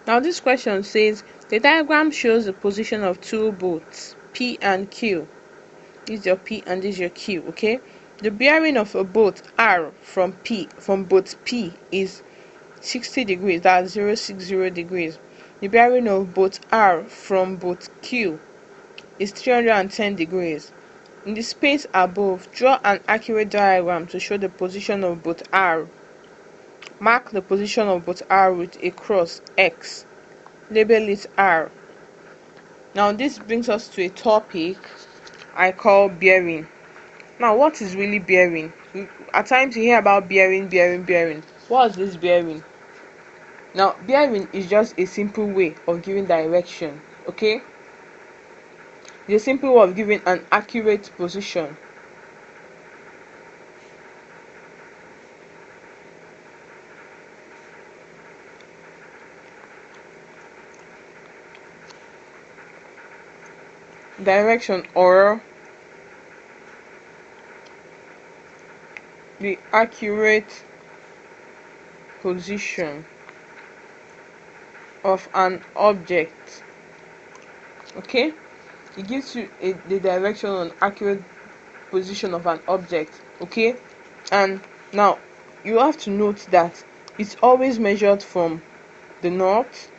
Now this question says the diagram shows the position of two boats P and Q. This is your P and this is your Q, okay? The bearing of a boat R from boat P is 60 degrees, that's 060 degrees. The bearing of boat R from boat Q is 310 degrees. In the space above, draw an accurate diagram to show the position of boat R. Mark the position of boat R with a cross X. Label it R. Now this brings us to a topic I call bearing. Now what is really bearing? At times you hear about bearing. What is this bearing? Now bearing is just a simple way of giving direction, okay? It's a simple way of giving an accurate position. Direction or the accurate position of an object, okay? It gives you the direction on accurate position of an object, okay? And now you have to note that it's always measured from the north,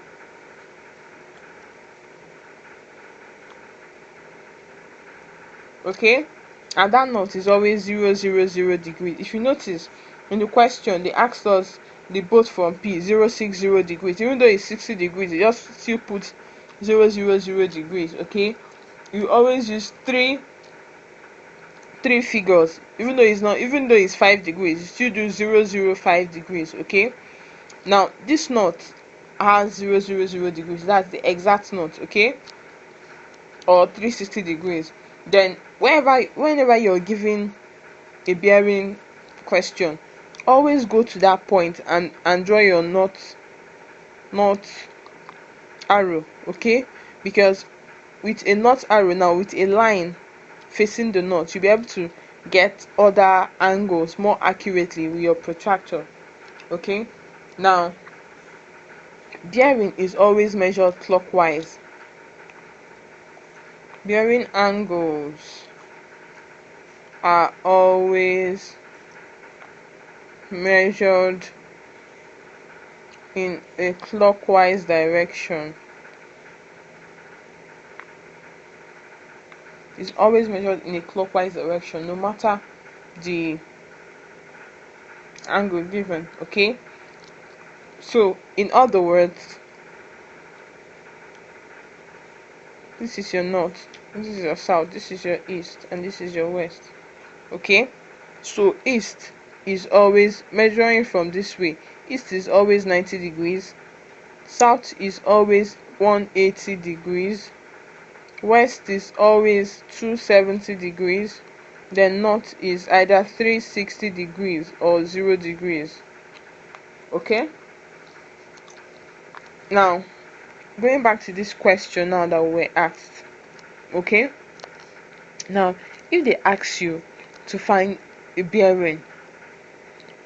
okay? And that north is always 000 degrees. If you notice in the question, they asked us the boat from P 060 degrees. Even though it's 60 degrees, they just still put 000 degrees, okay? You always use three figures. Even though it's 5 degrees, you still do 005 degrees, okay? Now this north has 000 degrees, that's the exact north, okay? Or 360 degrees. Then whenever you're given a bearing question, always go to that point and draw your north arrow, okay? Because with a north arrow, now with a line facing the north, you'll be able to get other angles more accurately with your protractor, okay? Now bearing is always measured clockwise. Bearing angles are always measured in a clockwise direction. It's always measured in a clockwise direction, no matter the angle given, okay? So in other words, this is your north, this is your south, this is your east, and this is your west, okay? So east is always measuring from this way. East is always 90 degrees, south is always 180 degrees, west is always 270 degrees, then north is either 360 degrees or 0 degrees, okay? Now going back to this question now that we were asked, okay? Now if they ask you to find a bearing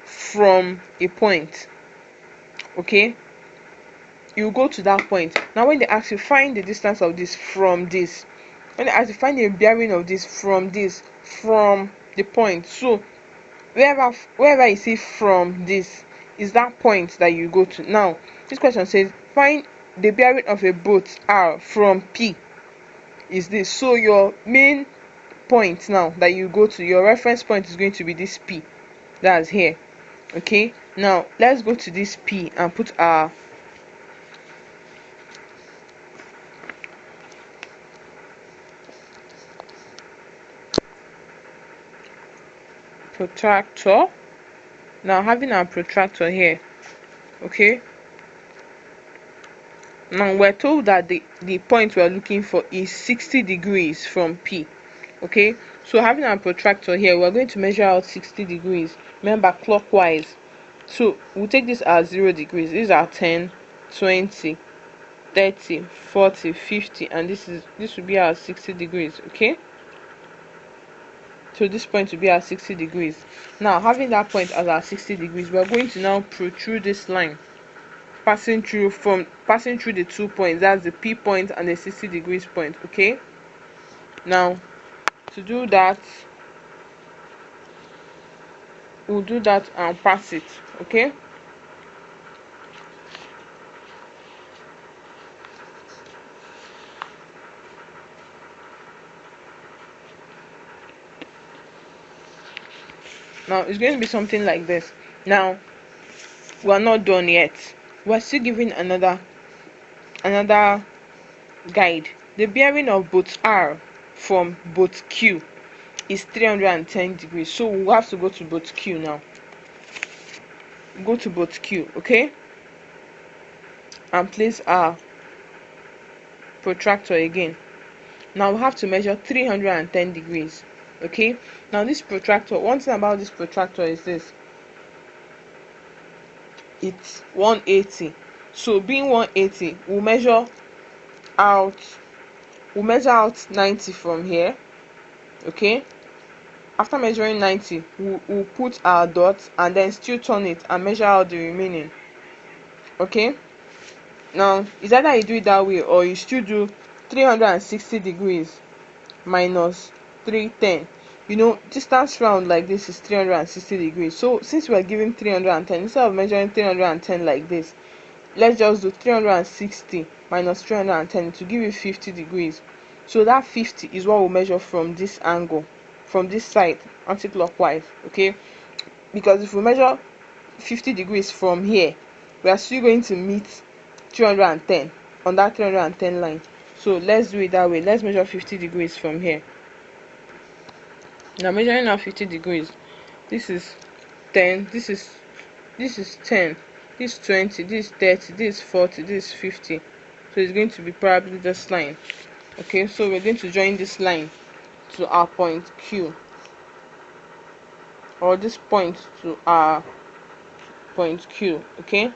from a point, okay, you go to that point. Now when they ask you find the distance of this from this, when they ask you find the bearing of this from the point, so wherever you see from this is that point that you go to. Now this question says find the bearing of a boat R from P is this, so your main point now that you go to, your reference point is going to be this P, that's here, okay? Now let's go to this P and put our protractor. Now having our protractor here, okay, now we're told that the point we're looking for is 60 degrees from P, okay? So having our protractor here, we're going to measure out 60 degrees, remember clockwise. So we'll take this as 0 degrees, these are 10, 20, 30, 40, 50, and this will be our 60 degrees, okay? So this point will be our 60 degrees. Now having that point as our 60 degrees, we're going to now protrude this line passing through the 2 points. That's the P point and the 60 degrees point. Okay, now to do that, we'll do that and pass it. Okay, now it's going to be something like this. Now we're not done yet. We're still giving another guide. The bearing of both R from both Q is 310 degrees. So we'll have to go to both Q now. Go to both Q, okay? And place our protractor again. Now we have to measure 310 degrees. Okay? Now this protractor, one thing about this protractor is this. It's 180. So being 180, we'll measure out 90 from here. Okay, after measuring 90, we'll put our dot and then still turn it and measure out the remaining. Okay, now it's either you do it that way or you still do 360 degrees minus 310. You know, distance round like this is 360 degrees. So since we are giving 310, instead of measuring 310 like this, let's just do 360 minus 310 to give you 50 degrees. So that 50 is what we'll measure from this angle, from this side, anti-clockwise. Okay, because if we measure 50 degrees from here, we are still going to meet 310 on that 310 line. So let's do it that way. Let's measure 50 degrees from here. Now measuring out 50 degrees, this is 10, this is 10, this is 20, this is 30, this is 40, this is 50. So it's going to be probably this line. Okay, so we're going to join this line to our point Q, or this point to our point Q. Okay,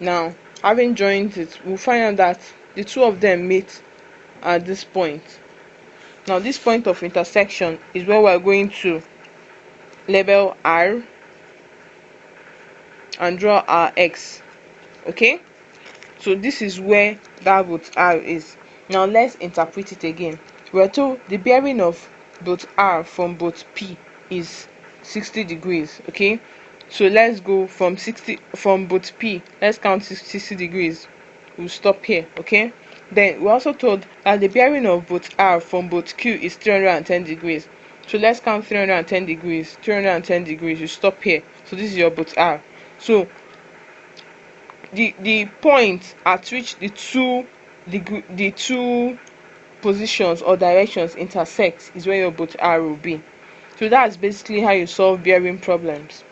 now having joined it, we'll find out that the two of them meet at this point. Now this point of intersection is where we're going to label R and draw our X. Okay, so this is where that both R is. Now let's interpret it again. We're told the bearing of both R from both P is 60 degrees. Okay, so let's go from both P, let's count 60 degrees. We'll stop here. Okay, then we're also told that the bearing of both R from both Q is 310 degrees. So let's count 310 degrees. 310 degrees, you stop here. So this is your both R. So the point at which the two positions or directions intersect is where your both R will be. So that's basically how you solve bearing problems.